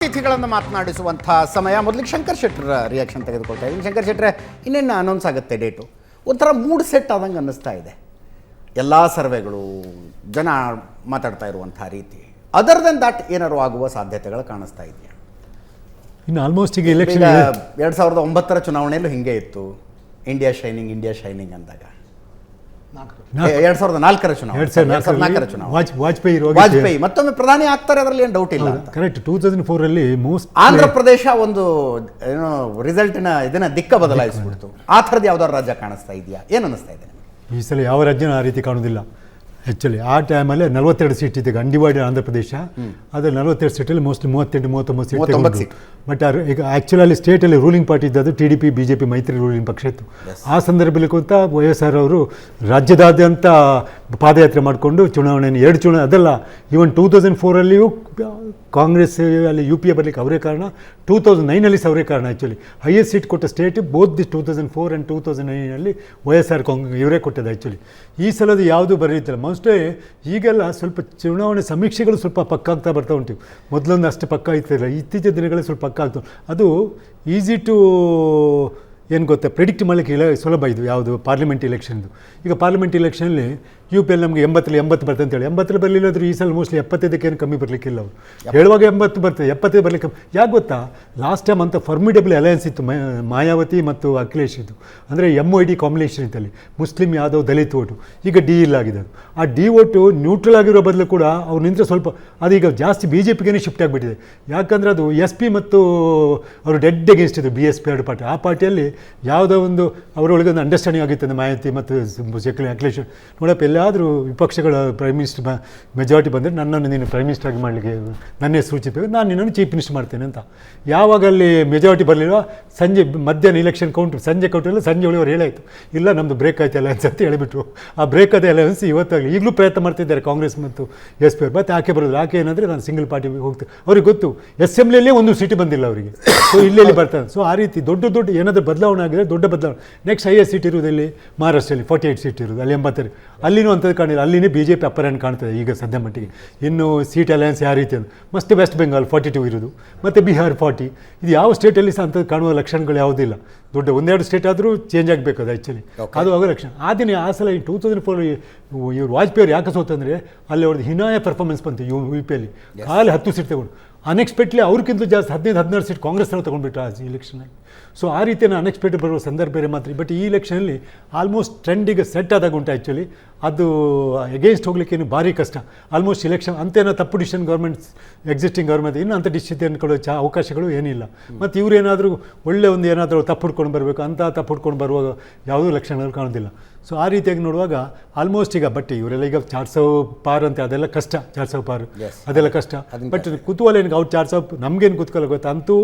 ಅತಿಥಿಗಳನ್ನು ಮಾತನಾಡಿಸುವಂಥ ಸಮಯ. ಮೊದಲಿಗೆ ಶಂಕರ್ ಶೆಟ್ಟರ ರಿಯಾಕ್ಷನ್ ತೆಗೆದುಕೊಳ್ತಾ ಇದ್ದೀನಿ. ಶಂಕರ್ ಶೆಟ್ಟರೆ, ಇನ್ನೇನು ಅನೌನ್ಸ್ ಆಗುತ್ತೆ ಡೇಟು? ಒಂಥರ ಮೂಡ್ ಸೆಟ್ ಆದಂಗೆ ಅನ್ನಿಸ್ತಾ ಇದೆ ಎಲ್ಲ ಸರ್ವೆಗಳು, ಜನ ಮಾತಾಡ್ತಾ ಇರುವಂಥ ರೀತಿ. ಅದರ್ ದೆನ್ ದಟ್ ಏನಾರು ಆಗುವ ಸಾಧ್ಯತೆಗಳು ಕಾಣಿಸ್ತಾ ಇದೆಯಾ? ಇನ್ನು ಆಲ್ಮೋಸ್ಟ್ ಈಗ ಎಲೆಕ್ಷನ್ 2009 ಚುನಾವಣೆಯಲ್ಲೂ ಹಿಂಗೆ ಇತ್ತು, ಇಂಡಿಯಾ ಶೈನಿಂಗ್ ಅಂದಾಗ. 2004 ಚುನಾವಣೆ ವಾಜಪೇಯಿ ಮತ್ತೊಮ್ಮೆ ಪ್ರಧಾನಿ ಆಗ್ತಾರೆ, ಅದರಲ್ಲಿ ಏನು ಡೌಟ್ ಇಲ್ಲ. ಕರೆಕ್ಟ್. 2004 ಮೋಸ್ಟ್ ಆಂಧ್ರ ಪ್ರದೇಶ ಒಂದು ಏನೋ ರಿಸಲ್ಟಿನ ಇದನ್ನ ದಿಕ್ಕ ಬದಲಾಯಿಸ್ಬಿಡ್ತು. ಆ ಥರದ್ದು ಯಾವ್ದಾದ್ರು ರಾಜ್ಯ ಕಾಣಿಸ್ತಾ ಇದೆಯಾ? ಏನು ಅನ್ನಿಸ್ತಾ ಇದೆ ಈ ಸಲ? ಯಾವ ರಾಜ್ಯನೂ ಆ ರೀತಿ ಕಾಣೋದಿಲ್ಲ ಆ್ಯಕ್ಚುಲಿ. ಆ ಟೈಮಲ್ಲಿ 42 ಸೀಟ್ ಇತ್ತು, ಅನ್ಡಿವೈಡೆಡ್ ಆಂಧ್ರ ಪ್ರದೇಶ. ಅದ್ರಲ್ಲಿ 42 ಸೀಟಲ್ಲಿ ಮೋಸ್ಟ್ಲಿ 38-39 ಸೀಟ್. ಬಟ್ ಈಗ ಆ್ಯಕ್ಚುಲಿ ಸ್ಟೇಟಲ್ಲಿ ರೂಲಿಂಗ್ ಪಾರ್ಟಿ ಇದ್ದದ್ದು TDP BJP ಮೈತ್ರಿ ರೂಲಿಂಗ್ ಪಕ್ಷ ಇತ್ತು. ಆ ಸಂದರ್ಭದಲ್ಲಿ ಕೂತ YSR ಅವರು ರಾಜ್ಯದಾದ್ಯಂತ ಪಾದಯಾತ್ರೆ ಮಾಡಿಕೊಂಡು ಚುನಾವಣೆಯನ್ನು 2 ಚುನಾವಣೆ ಅದಲ್ಲ, ಈವನ್ 2004 ಕಾಂಗ್ರೆಸ್ ಅಲ್ಲಿ UPA ಬರಲಿಕ್ಕೆ ಅವರೇ ಕಾರಣ, 2009 ಅವರೇ ಕಾರಣ. ಆ್ಯಕ್ಚುಲಿ ಹೈಯೆಸ್ಟ್ ಸೀಟ್ ಕೊಟ್ಟ state both the 2004 and 2009 YSR ಇವರೇ ಕೊಟ್ಟದ್ದು. ಆ್ಯಕ್ಚುಲಿ ಈ ಸಲದ ಯಾವುದೂ ಬರೀತಿಲ್ಲ. ಮೋಸ್ಟ್ಲಿ ಈಗೆಲ್ಲ ಸ್ವಲ್ಪ ಚುನಾವಣೆ ಸಮೀಕ್ಷೆಗಳು ಸ್ವಲ್ಪ ಪಕ್ಕ ಆಗ್ತಾ ಬರ್ತಾ ಉಂಟು. ಮೊದಲೊಂದು ಅಷ್ಟು ಪಕ್ಕ ಇರ್ತಿಲ್ಲ, ಇತ್ತೀಚಿನ ದಿನಗಳಲ್ಲಿ ಸ್ವಲ್ಪ ಪಕ್ಕ ಆಗ್ತದೆ. ಅದು ಈಸಿ ಟು ಏನು ಗೊತ್ತಾ, ಪ್ರಿಡಿಕ್ಟ್ ಮಾಡಲಿಕ್ಕೆ ಸುಲಭ ಇದು ಯಾವುದು ಪಾರ್ಲಿಮೆಂಟ್ ಎಲೆಕ್ಷನ್ದು. ಈಗ ಪಾರ್ಲಿಮೆಂಟ್ ಎಲೆಕ್ಷನಲ್ಲಿ UP ನಮಗೆ 80 ಬರ್ತದೆ ಅಂತೇಳಿ, 80 ಬರಲಿಲ್ಲಾದರೂ ಈ ಸಲ ಮೋಸ್ಟ್ಲಿ 75 ಕಮ್ಮಿ ಬರಲಿಕ್ಕಿಲ್ಲ. ಅವರು ಹೇಳುವಾಗ 80 ಬರ್ತದೆ, 75 ಬರಲಿಕ್ಕೆ. ಯಾಕೆ ಗೊತ್ತಾ, ಲಾಸ್ಟ್ ಟೈಮ್ ಅಂತ ಫಾರ್ಮಿಡೇಬಲ್ ಅಲಯನ್ಸ್ ಇತ್ತು ಮಾಯಾವತಿ ಮತ್ತು ಅಖಿಲೇಶ್ ಇದು, ಅಂದರೆ MOD ಕಾಂಬಿನೇಷನ್ ಇತ್ತಲ್ಲಿ, ಮುಸ್ಲಿಂ ಯಾದವ್ ದಲಿತ್ ಓಟು. ಈಗ D ಇಲ್ಲಾಗಿದೆ. ಅದು ಆ D ಓಟು ನ್ಯೂಟ್ರಲ್ ಆಗಿರೋ ಬದಲು ಕೂಡ ಅವ್ರು ನಿಂತರೆ ಸ್ವಲ್ಪ ಅದೀಗ ಜಾಸ್ತಿ BJPಗೆ ಶಿಫ್ಟ್ ಆಗಿಬಿಟ್ಟಿದೆ. ಯಾಕಂದರೆ ಅದು SP ಮತ್ತು ಅವರು ಡೆಡ್ ಅಗೇನ್ಸ್ಟ್ ಇದು BSP ಎರಡು ಪಾರ್ಟಿ. ಆ ಪಾರ್ಟಿಯಲ್ಲಿ ಯಾವುದೋ ಒಂದು ಅವರೊಳಗೆ ಒಂದು ಅಂಡರ್ಸ್ಟ್ಯಾಂಡಿಂಗ್ ಆಗಿತ್ತು ಮಾಯಾವತಿ ಮತ್ತು ಅಖಿಲೇಶ್. ನೋಡಪ್ಪ, ಎಲ್ಲಾದರೂ ವಿಪಕ್ಷಗಳ ಪ್ರೈಮ್ ಮಿನಿಸ್ಟರ್ ಮೆಜಾರಿಟಿ ಬಂದರೆ ನನ್ನನ್ನು ನೀನು ಪ್ರೈಮ್ ಮಿನಿಸ್ಟರ್ ಆಗಿ ಮಾಡಲಿಕ್ಕೆ ನನ್ನೇ ಸೂಚಿಸಬೇಕು, ನಾನು ನಿನ್ನನ್ನು ಚೀಫ್ ಮಿನಿಸ್ಟರ್ ಮಾಡ್ತೇನೆ ಅಂತ. ಯಾವಾಗ ಅಲ್ಲಿ ಮೆಜಾರಿಟಿ ಬರಲಿಲ್ಲ, ಸಂಜೆ ಮಧ್ಯಾಹ್ನ ಇಲೆಕ್ಷನ್ ಸಂಜೆ ಕೌಂಟ್ರಿಲ್ಲ, ಸಂಜೆ ಒಳಗೆ ಹೇಳಾಯಿತು, ಇಲ್ಲ ನಮ್ಮದು ಬ್ರೇಕ್ ಆಯ್ತು ಅಲಯನ್ಸ್ ಅಂತ ಹೇಳಿಬಿಟ್ರು. ಆ ಬ್ರೇಕ್ ಆದ ಅಲಯನ್ಸ್ ಇವತ್ತಾಗಲಿ ಈಗಲೂ ಪ್ರಯತ್ನ ಮಾಡ್ತಿದ್ದಾರೆ ಕಾಂಗ್ರೆಸ್ ಮತ್ತು SP ಅವರು. ಮತ್ತು ಆಕೆ ಬರೋದು, ಆಕೆ ಏನಂದರೆ ನಾನು ಸಿಂಗಲ್ ಪಾರ್ಟಿ ಹೋಗ್ತೇನೆ. ಅವ್ರಿಗೆ ಗೊತ್ತು ಅಸೆಂಬ್ಲಿಯಲ್ಲೇ ಒಂದು ಸೀಟು ಬಂದಿಲ್ಲ ಅವರಿಗೆ, ಸೊ ಇಲ್ಲೆಲ್ಲಿ ಬರ್ತಾರೆ. ಸೊ ಆ ರೀತಿ ದೊಡ್ಡ ಏನಾದರೂ ಬದಲಾವಣೆ ಆಗಿದ್ರೆ ದೊಡ್ಡ ಬದಲಾವಣೆ. ನೆಕ್ಸ್ಟ್ ಹೈಯೆಸ್ಟ್ ಸೀಟ್ ಇರೋದಲ್ಲಿ ಮಹಾರಾಷ್ಟ್ರದಲ್ಲಿ 48 ಸೀಟ್ ಇರೋದು, ಅಲ್ಲಿ 80. ಅಲ್ಲಿನೂ ಅಂಥದ್ದು ಕಾಣಿಲ್ಲ, ಅಲ್ಲಿನೇ BJP ಅಪ್ಪರ್ ಹ್ಯಾಂಡ್ ಕಾಣ್ತದೆ ಈಗ ಸದ್ಯ ಮಟ್ಟಿಗೆ. ಇನ್ನು ಸೀಟ್ ಅಲಯನ್ಸ್ ಯಾವ ರೀತಿ ಅಂತ ಮತ್ತೆ ವೆಸ್ಟ್ ಬೆಂಗಾಲ್ 42 ಇರೋದು, ಮತ್ತು ಬಿಹಾರ್ 40. ಇದು ಯಾವ ಸ್ಟೇಟಲ್ಲಿ ಸಹ ಅಂಥದ್ದು ಕಾಣುವ ಲಕ್ಷಣಗಳು ಯಾವುದಿಲ್ಲ. ದೊಡ್ಡ 1-2 ಸ್ಟೇಟ್ ಆದರೂ ಚೇಂಜ್ ಆಗಬೇಕು ಅದು ಆ್ಯಕ್ಚುಲಿ, ಅದು ಆಗೋ ಲಕ್ಷಣ. ಆ ದಿನ ಆ ಸಲ 2004 ಇವರು ವಾಜಪೇಯಿ ಅವರು ಯಾಕೆ ಸೋತಂದರೆ ಅಲ್ಲಿ ಅವ್ರದ್ದು ಹಿನಾಯ ಪರ್ಫಾರ್ಮೆನ್ಸ್ ಬಂತು UPಯಲ್ಲಿ. ಖಾಲಿ 10 ಸೀಟ್ ತಗೊಂಡು ಅನ್ಎಕ್ಸ್ಪೆಕ್ಟ್ಲಿ ಅವ್ರಿಗಿಂತ ಜಾಸ್ತಿ 15-16 ಸೀಟ್ ಕಾಂಗ್ರೆಸ್ನವ್ರು ತೊಗೊಂಡ್ಬಿಟ್ರು ಆ ಇಲೆಕ್ಷನಲ್ಲಿ. ಸೊ ಆ ರೀತಿಯ ಅನ್ಎಕ್ಸ್ಪೆಕ್ಟೆಡ್ ಬರುವ ಸಂದರ್ಭ ಬೇರೆ ಮಾತ್ರ. ಬಟ್ ಈ ಇಲೆಕ್ಷನಲ್ಲಿ ಆಲ್ಮೋಸ್ಟ್ ಟ್ರೆಂಡಿಗೆ ಸೆಟ್ ಆದಾಗ ಉಂಟು ಆ್ಯಕ್ಚುಲಿ. ಅದು ಎಗೇನ್ಸ್ಟ್ ಹೋಗ್ಲಿಕ್ಕೇನು ಭಾರಿ ಕಷ್ಟ. ಆಲ್ಮೋಸ್ಟ್ ಇಲೆಕ್ಷನ್ ಅಂತೇನೋ ತಪ್ಪು ಡಿಸಿಷನ್ ಗೌರ್ಮೆಂಟ್ಸ್, ಎಕ್ಸಿಸ್ಟಿಂಗ್ ಗೌರ್ಮೆಂಟ್ ಇನ್ನೂ ಅಂಥ ಡಿಸಿಷನ್ ಕೊಡೋ ಅವಕಾಶಗಳು ಏನಿಲ್ಲ. ಮತ್ತು ಇವರು ಏನಾದರೂ ಒಳ್ಳೆ ಒಂದು ಏನಾದರೂ ತಪ್ಪು ಹುಡ್ಕೊಂಡು ಬರಬೇಕು ಅಂತ ತಪ್ಪು ಹುಡ್ಕೊಂಡು ಬರುವ ಯಾವುದೂ ಲಕ್ಷಣಗಳು ಕಾಣೋದಿಲ್ಲ. ಸೊ ಆ ರೀತಿಯಾಗಿ ನೋಡುವಾಗ ಆಲ್ಮೋಸ್ಟ್ ಈಗ ಬಟ್ ಇವರೆಲ್ಲ ಈಗ 400 ಪಾರ್ ಅಂತ ಅದೆಲ್ಲ ಕಷ್ಟ, 400 ಪಾರ್ ಅದೆಲ್ಲ ಕಷ್ಟ. ಬಟ್ ಕುತೂಹಲ ಏನಕ್ಕೆ ಅವ್ರು 400 ನಮಗೇನು ಕುತೂಹಲ ಗೊತ್ತಾ, ಅಂತೂ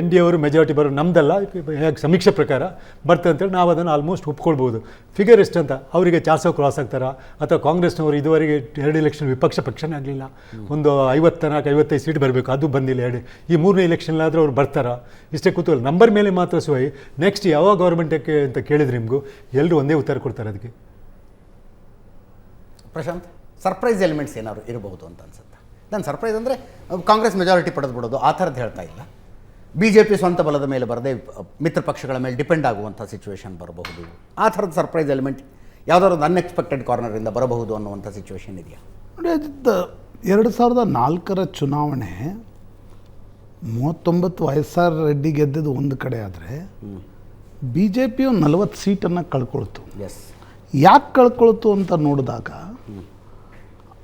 ND ಅವರು ಮೆಜಾರಿಟಿ ಬರೋ ನಮ್ಮದಲ್ಲ, ಹೇಗೆ ಸಮೀಕ್ಷೆ ಪ್ರಕಾರ ಬರ್ತದೆ ಅಂತೇಳಿ ನಾವು ಅದನ್ನು ಆಲ್ಮೋಸ್ಟ್ ಒಪ್ಕೊಳ್ಬೋದು. ಫಿಗರ್ ಎಷ್ಟು ಅಂತ ಅವರಿಗೆ 400 ಕ್ರಾಸ್ ಆಗ್ತಾರಾ, ಅಥವಾ ಕಾಂಗ್ರೆಸ್ನವರು ಇದುವರೆಗೆ 2 ಎಲೆಕ್ಷನ್ ವಿಪಕ್ಷ ಪಕ್ಷನೇ ಆಗಲಿಲ್ಲ, ಒಂದು 54-55 ಸೀಟ್ ಬರಬೇಕು, ಅದು ಬಂದಿಲ್ಲ. ಈ 3ನೇ ಎಲೆಕ್ಷನ್ಲಾದರೂ ಅವ್ರು ಬರ್ತಾರಾ, ಇಷ್ಟೇ ಕುತೂಹಲ. ನಂಬರ್ ಮೇಲೆ ಮಾತ್ರ ಸುವೈ. ನೆಕ್ಸ್ಟ್ ಯಾವ ಗೌರ್ಮೆಂಟಕ್ಕೆ ಅಂತ ಕೇಳಿದ್ರೆ ನಿಮಗೂ ಎಲ್ಲರೂ ಒಂದೇ ಉತ್ತರ ಕೊಡ್ತಾರೆ ಅದಕ್ಕೆ. ಪ್ರಶಾಂತ್, ಸರ್ಪ್ರೈಸ್ ಎಲಿಮೆಂಟ್ಸ್ ಏನಾದ್ರು ಇರಬಹುದು ಅಂತ ಅನ್ಸುತ್ತೆ. ನಾನು ಸರ್ಪ್ರೈಸ್ ಅಂದರೆ ಕಾಂಗ್ರೆಸ್ ಮೆಜಾರಿಟಿ ಪಡೆದು ಬಿಡೋದು ಆ ಥರದ್ದು ಹೇಳ್ತಾ ಇಲ್ಲ. BJP ಸ್ವಂತ ಬಲದ ಮೇಲೆ ಬರದೆ ಮಿತ್ರ ಪಕ್ಷಗಳ ಮೇಲೆ ಡಿಪೆಂಡ್ ಆಗುವಂಥ ಸಿಚುವೇಶನ್ ಬರಬಹುದು. ಆ ಥರದ ಸರ್ಪ್ರೈಸ್ ಎಲಿಮೆಂಟ್ ಯಾವುದಾದ್ರು ಒಂದು ಅನ್ಎಕ್ಸ್ಪೆಕ್ಟೆಡ್ ಕಾರ್ನರಿಂದ ಬರಬಹುದು ಅನ್ನುವಂಥ ಸಿಚುವೇಶನ್ ಇದೆಯಾ? ನೋಡಿ, 2004 ಚುನಾವಣೆ 39 YSR ರೆಡ್ಡಿ ಗೆದ್ದದ್ದು ಒಂದು ಕಡೆ ಆದರೆ BJP 40 ಸೀಟನ್ನು ಕಳ್ಕೊಳ್ತು. ಯಾಕೆ ಕಳ್ಕೊಳ್ತು ಅಂತ ನೋಡಿದಾಗ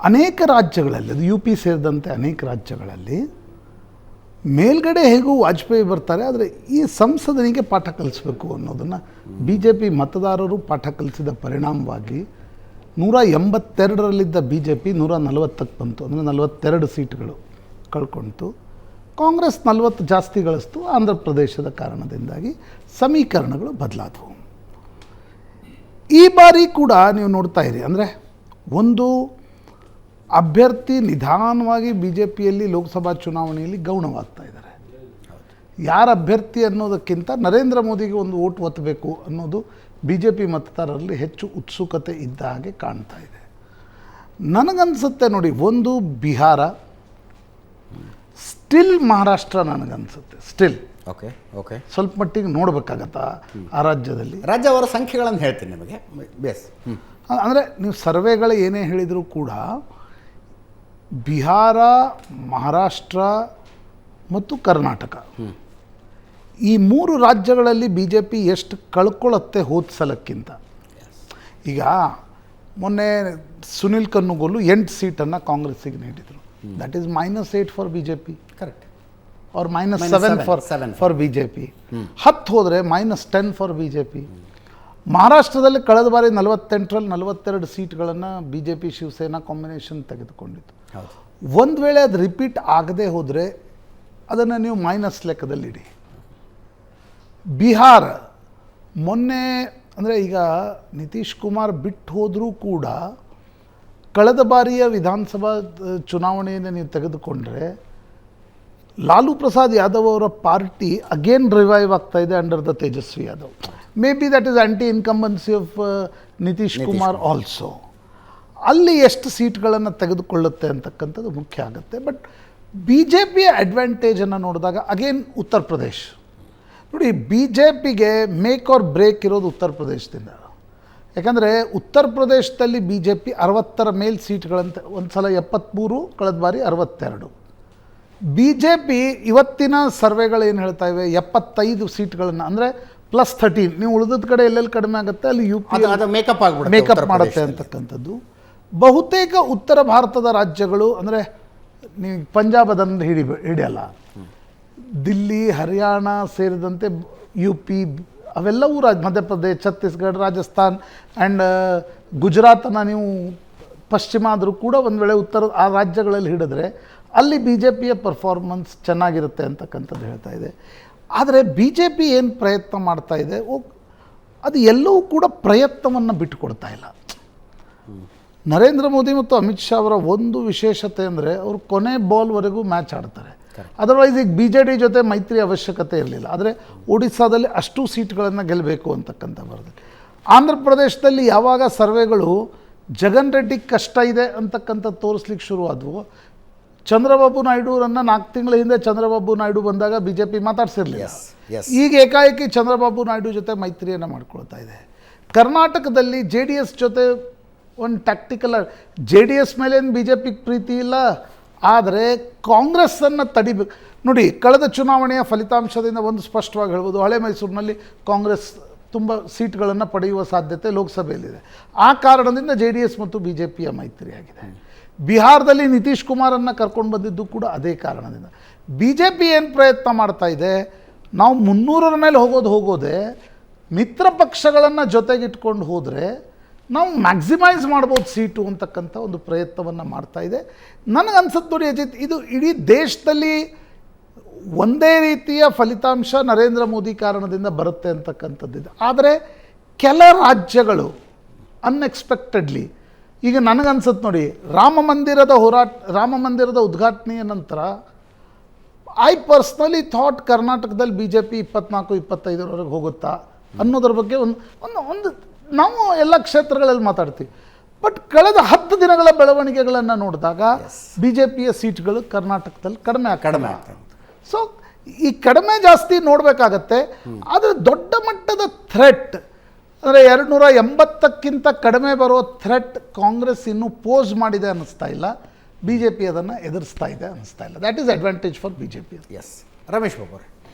ಅನೇಕ ರಾಜ್ಯಗಳಲ್ಲಿ, ಅದು UP ಸೇರಿದಂತೆ ಅನೇಕ ರಾಜ್ಯಗಳಲ್ಲಿ ಮೇಲ್ಗಡೆ ಹೇಗೂ ವಾಜಪೇಯಿ ಬರ್ತಾರೆ, ಆದರೆ ಈ ಸಂಸದನಿಗೆ ಪಾಠ ಕಲಿಸಬೇಕು ಅನ್ನೋದನ್ನು BJP ಮತದಾರರು ಪಾಠ ಕಲಿಸಿದ ಪರಿಣಾಮವಾಗಿ 182ರಲ್ಲಿದ್ದ BJP 140ಕ್ಕೆ ಬಂತು. ಅಂದರೆ 42 ಸೀಟ್ಗಳು ಕಳ್ಕೊಳ್ತು. ಕಾಂಗ್ರೆಸ್ 40 ಜಾಸ್ತಿ ಗಳಿಸ್ತು. ಆಂಧ್ರ ಪ್ರದೇಶದ ಕಾರಣದಿಂದಾಗಿ ಸಮೀಕರಣಗಳು ಬದಲಾದವು. ಈ ಬಾರಿ ಕೂಡ ನೀವು ನೋಡ್ತಾ ಇರಿ, ಅಂದರೆ ಒಂದು ಅಭ್ಯರ್ಥಿ ನಿಧಾನವಾಗಿ BJPಯಲ್ಲಿ ಲೋಕಸಭಾ ಚುನಾವಣೆಯಲ್ಲಿ ಗೌಣವಾಗ್ತಾ ಇದ್ದಾರೆ. ಯಾರ ಅಭ್ಯರ್ಥಿ ಅನ್ನೋದಕ್ಕಿಂತ ನರೇಂದ್ರ ಮೋದಿಗೆ ಒಂದು ಓಟ್ ಒತ್ತಬೇಕು ಅನ್ನೋದು BJP ಮತದಾರರಲ್ಲಿ ಹೆಚ್ಚು ಉತ್ಸುಕತೆ ಇದ್ದ ಹಾಗೆ ಕಾಣ್ತಾ ಇದೆ. ನನಗನ್ಸುತ್ತೆ ನೋಡಿ, ಒಂದು ಬಿಹಾರ, ಸ್ಟಿಲ್ ಮಹಾರಾಷ್ಟ್ರ ನನಗನ್ಸುತ್ತೆ ಸ್ಟಿಲ್ ಓಕೆ ಓಕೆ. ಸ್ವಲ್ಪ ಮಟ್ಟಿಗೆ ನೋಡಬೇಕಾಗತ್ತಾ ಆ ರಾಜ್ಯದಲ್ಲಿ. ರಾಜ್ಯ ಅವರ ಸಂಖ್ಯೆಗಳನ್ನು ಹೇಳ್ತೀನಿ ನಿಮಗೆ ಬೇಸ್. ಅಂದರೆ ನೀವು ಸರ್ವೆಗಳು ಏನೇ ಹೇಳಿದರೂ ಕೂಡ ಬಿಹಾರ, ಮಹಾರಾಷ್ಟ್ರ ಮತ್ತು ಕರ್ನಾಟಕ ಈ 3 ರಾಜ್ಯಗಳಲ್ಲಿ ಬಿ ಜೆ ಪಿ ಎಷ್ಟು ಕಳ್ಕೊಳ್ಳುತ್ತೆ ಹೋದ ಸಲಕ್ಕಿಂತ. ಈಗ ಮೊನ್ನೆ ಸುನಿಲ್ ಕನ್ನೂಗೋಲು 8 ಸೀಟನ್ನು ಕಾಂಗ್ರೆಸ್ಸಿಗೆ ನೀಡಿದರು. That is -8 for B J P, correct, ಅವ್ರ -7 ಫಾರ್ ಬಿ ಜೆ ಪಿ. 10 ಹೋದರೆ -10 ಫಾರ್ ಬಿ ಜೆ ಪಿ. ಮಹಾರಾಷ್ಟ್ರದಲ್ಲಿ ಕಳೆದ ಬಾರಿ 48ರಲ್ಲಿ 42 ಸೀಟ್ಗಳನ್ನು B J P Shiv Sena combination ತೆಗೆದುಕೊಂಡಿತ್ತು. ಒಂದು ವೇಳೆ ಅದು ರಿಪೀಟ್ ಆಗದೆ ಹೋದರೆ ಅದನ್ನು ನೀವು ಮೈನಸ್ ಲೆಕ್ಕದಲ್ಲಿಡಿ. ಬಿಹಾರ ಮೊನ್ನೆ ಅಂದರೆ ಈಗ ನಿತೀಶ್ ಕುಮಾರ್ ಬಿಟ್ಟು ಹೋದರೂ ಕೂಡ ಕಳೆದ ಬಾರಿಯ ವಿಧಾನಸಭಾ ಚುನಾವಣೆಯನ್ನು ನೀವು ತೆಗೆದುಕೊಂಡ್ರೆ ಲಾಲು ಪ್ರಸಾದ್ ಯಾದವ್ ಅವರ ಪಾರ್ಟಿ ಅಗೇನ್ ರಿವೈವ್ ಆಗ್ತಾ ಇದೆ under the Tejashwi Yadav. Maybe that is anti incumbency of Nitish Kumar also. ಅಲ್ಲಿ ಎಷ್ಟು ಸೀಟ್ಗಳನ್ನು ತೆಗೆದುಕೊಳ್ಳುತ್ತೆ ಅಂತಕ್ಕಂಥದ್ದು ಮುಖ್ಯ ಆಗುತ್ತೆ. ಬಟ್ ಬಿ ಜೆ ಪಿಯ ಅಡ್ವಾಂಟೇಜನ್ನು ನೋಡಿದಾಗ ಅಗೇನ್ ಉತ್ತರ ಪ್ರದೇಶ್ ನೋಡಿ, ಬಿ ಜೆ ಪಿಗೆ ಮೇಕ್ ಆರ್ ಬ್ರೇಕ್ ಇರೋದು ಉತ್ತರ ಪ್ರದೇಶದಿಂದ. ಯಾಕಂದರೆ ಉತ್ತರ ಪ್ರದೇಶದಲ್ಲಿ ಬಿ ಜೆ ಪಿ 60ರ ಮೇಲೆ ಸೀಟ್ಗಳಂತೆ, ಒಂದು ಸಲ 73, ಕಳೆದ ಬಾರಿ 62. ಬಿ ಜೆ ಪಿ ಇವತ್ತಿನ ಸರ್ವೆಗಳು ಏನು ಹೇಳ್ತಾ ಇವೆ, 75 ಸೀಟ್ಗಳನ್ನು ಅಂದರೆ +13. ನೀವು ಉಳಿದ ಕಡೆ ಎಲ್ಲೆಲ್ಲಿ ಕಡಿಮೆ ಆಗುತ್ತೆ ಅಲ್ಲಿ ಯು ಪಿ ಮೇಕಪ್ ಮಾಡುತ್ತೆ ಅಂತಕ್ಕಂಥದ್ದು. ಬಹುತೇಕ ಉತ್ತರ ಭಾರತದ ರಾಜ್ಯಗಳು ಅಂದರೆ ನೀವು ಪಂಜಾಬ್ ಅದನ್ನು ಹಿಡಿಯಲ್ಲ, ದಿಲ್ಲಿ, ಹರಿಯಾಣ ಸೇರಿದಂತೆ ಯು ಪಿ ಅವೆಲ್ಲವೂ ಮಧ್ಯಪ್ರದೇಶ್, ಛತ್ತೀಸ್ಗಢ, ರಾಜಸ್ಥಾನ್ ಆ್ಯಂಡ್ ಗುಜರಾತನ್ನು ನೀವು ಪಶ್ಚಿಮ ಆದರೂ ಕೂಡ ಒಂದು ವೇಳೆ ಉತ್ತರ ಆ ರಾಜ್ಯಗಳಲ್ಲಿ ಹಿಡಿದ್ರೆ ಅಲ್ಲಿ ಬಿ ಜೆ ಪಿಯ ಪರ್ಫಾರ್ಮೆನ್ಸ್ ಚೆನ್ನಾಗಿರುತ್ತೆ ಅಂತಕ್ಕಂಥದ್ದು ಹೇಳ್ತಾ ಇದೆ. ಆದರೆ ಬಿ ಜೆ ಪಿ ಏನು ಪ್ರಯತ್ನ ಮಾಡ್ತಾ ಇದೆ ಅದು ಎಲ್ಲವೂ ಕೂಡ ಪ್ರಯತ್ನವನ್ನು ಬಿಟ್ಟುಕೊಡ್ತಾ ಇಲ್ಲ. ನರೇಂದ್ರ ಮೋದಿ ಮತ್ತು ಅಮಿತ್ ಶಾ ಅವರ ಒಂದು ವಿಶೇಷತೆ ಅಂದರೆ ಅವರು ಕೊನೆ ಬಾಲ್ವರೆಗೂ ಮ್ಯಾಚ್ ಆಡ್ತಾರೆ. ಅದರ್ವೈಸ್ ಈಗ ಬಿ ಜೆ ಡಿ ಜೊತೆ ಮೈತ್ರಿ ಅವಶ್ಯಕತೆ ಇರಲಿಲ್ಲ. ಆದರೆ ಒಡಿಸ್ಸಾದಲ್ಲಿ ಅಷ್ಟು ಸೀಟ್ಗಳನ್ನು ಗೆಲ್ಲಬೇಕು ಅಂತಕ್ಕಂಥ ಬರ್ತದೆ. ಆಂಧ್ರ ಪ್ರದೇಶದಲ್ಲಿ ಯಾವಾಗ ಸರ್ವೆಗಳು ಜಗನ್ ರೆಡ್ಡಿ ಕಷ್ಟ ಇದೆ ಅಂತಕ್ಕಂಥ ತೋರಿಸ್ಲಿಕ್ಕೆ ಶುರುವಾದವು, ಚಂದ್ರಬಾಬು ನಾಯ್ಡುರನ್ನು 4 ತಿಂಗಳ ಹಿಂದೆ ಚಂದ್ರಬಾಬು ನಾಯ್ಡು ಬಂದಾಗ ಬಿ ಜೆ ಪಿ ಮಾತಾಡ್ಸಿರಲಿಲ್ಲ. ಈಗ ಏಕಾಏಕಿ ಚಂದ್ರಬಾಬು ನಾಯ್ಡು ಜೊತೆ ಮೈತ್ರಿಯನ್ನು ಮಾಡ್ಕೊಳ್ತಾ ಇದೆ. ಕರ್ನಾಟಕದಲ್ಲಿ ಜೆ ಡಿ ಎಸ್ ಜೊತೆ ಒಂದು ಟ್ಯಾಕ್ಟಿಕಲ್, ಜೆ ಡಿ ಎಸ್ ಮೇಲೇನು ಬಿ ಜೆ ಪಿಗೆ ಪ್ರೀತಿ ಇಲ್ಲ, ಆದರೆ ಕಾಂಗ್ರೆಸ್ಸನ್ನು ತಡಿಬೇಕು. ನೋಡಿ, ಕಳೆದ ಚುನಾವಣೆಯ ಫಲಿತಾಂಶದಿಂದ ಒಂದು ಸ್ಪಷ್ಟವಾಗಿ ಹೇಳ್ಬೋದು, ಹಳೆ ಮೈಸೂರಿನಲ್ಲಿ ಕಾಂಗ್ರೆಸ್ ತುಂಬ ಸೀಟ್ಗಳನ್ನು ಪಡೆಯುವ ಸಾಧ್ಯತೆ ಲೋಕಸಭೆಯಲ್ಲಿದೆ. ಆ ಕಾರಣದಿಂದ ಜೆ ಡಿ ಎಸ್ ಮತ್ತು ಬಿ ಜೆ ಪಿಯ ಮೈತ್ರಿಯಾಗಿದೆ. ಬಿಹಾರದಲ್ಲಿ ನಿತೀಶ್ ಕುಮಾರನ್ನು ಕರ್ಕೊಂಡು ಬಂದಿದ್ದು ಕೂಡ ಅದೇ ಕಾರಣದಿಂದ. ಬಿ ಜೆ ಪಿ ಏನು ಪ್ರಯತ್ನ ಮಾಡ್ತಾ ಇದೆ, ನಾವು 300ರ ಮೇಲೆ ಹೋಗೋದೇ ಮಿತ್ರ ಪಕ್ಷಗಳನ್ನು ಜೊತೆಗಿಟ್ಕೊಂಡು ಹೋದರೆ ನಾವು ಮ್ಯಾಕ್ಸಿಮೈಸ್ ಮಾಡ್ಬೋದು ಸೀಟು ಅಂತಕ್ಕಂಥ ಒಂದು ಪ್ರಯತ್ನವನ್ನು ಮಾಡ್ತಾ ಇದೆ. ನನಗನ್ಸುತ್ತೆ ನೋಡಿ ಅಜಿತ್, ಇದು ಇಡೀ ದೇಶದಲ್ಲಿ ಒಂದೇ ರೀತಿಯ ಫಲಿತಾಂಶ ನರೇಂದ್ರ ಮೋದಿ ಕಾರಣದಿಂದ ಬರುತ್ತೆ ಅಂತಕ್ಕಂಥದ್ದಿದೆ. ಆದರೆ ಕೆಲ ರಾಜ್ಯಗಳು ಅನ್ಎಕ್ಸ್ಪೆಕ್ಟೆಡ್ಲಿ, ಈಗ ನನಗನ್ಸುತ್ತೆ ನೋಡಿ, ರಾಮ ಮಂದಿರದ ಉದ್ಘಾಟನೆಯ ನಂತರ ಐ ಪರ್ಸ್ನಲಿ ಥಾಟ್ ಕರ್ನಾಟಕದಲ್ಲಿ ಬಿ ಜೆ ಪಿ 24-25ರವರೆಗೆ ಹೋಗುತ್ತಾ ಅನ್ನೋದ್ರ ಬಗ್ಗೆ ಒಂದು ನಾವು ಎಲ್ಲ ಕ್ಷೇತ್ರಗಳಲ್ಲಿ ಮಾತಾಡ್ತೀವಿ. ಬಟ್ ಕಳೆದ 10 ದಿನಗಳ ಬೆಳವಣಿಗೆಗಳನ್ನು ನೋಡಿದಾಗ ಬಿ ಜೆ ಪಿಯ ಸೀಟ್ಗಳು ಕರ್ನಾಟಕದಲ್ಲಿ ಕಡಿಮೆ ಆಗ್ತದೆ. ಸೊ ಈ ಕಡಿಮೆ ಜಾಸ್ತಿ ನೋಡಬೇಕಾಗತ್ತೆ. ಆದರೆ ದೊಡ್ಡ ಮಟ್ಟದ ಥ್ರೆಟ್ ಅಂದರೆ 280ಕ್ಕಿಂತ ಕಡಿಮೆ ಬರೋ ಥ್ರೆಟ್ ಕಾಂಗ್ರೆಸ್ ಇನ್ನೂ ಪೋಸ್ ಮಾಡಿದೆ ಅನ್ನಿಸ್ತಾ ಇಲ್ಲ. ಬಿ ಜೆ ಪಿ ಅದನ್ನು ಎದುರಿಸ್ತಾ ಇದೆ ಅನ್ನಿಸ್ತಾ ಇಲ್ಲ. That is advantage for B J P. Yes, Ramesh Babu ಅವರೇ,